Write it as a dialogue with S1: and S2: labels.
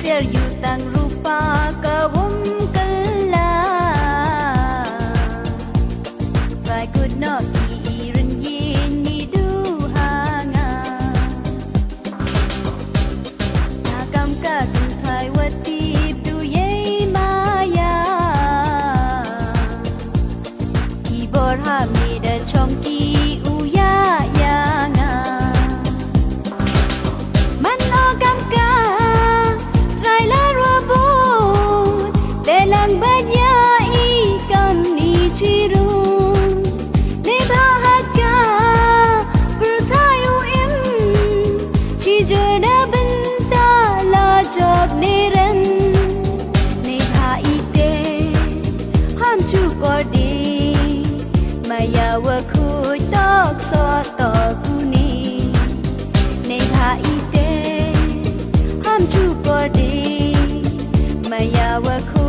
S1: Ser yutang rupa kawum kala Rai could not be irin yin ni du hanga Nakam ka tu thai watip du ye maya Ibor ha mi da chomki uya yanga Man o kam ka trai la robo Telang banya ikam ni chiru Ne bahaka berthayu im Chi jada benta la job niran Ne bha ite ham chu kodi Maya wa khu tok so to kuni Ne bha ite ham chu kodi Maya wa khu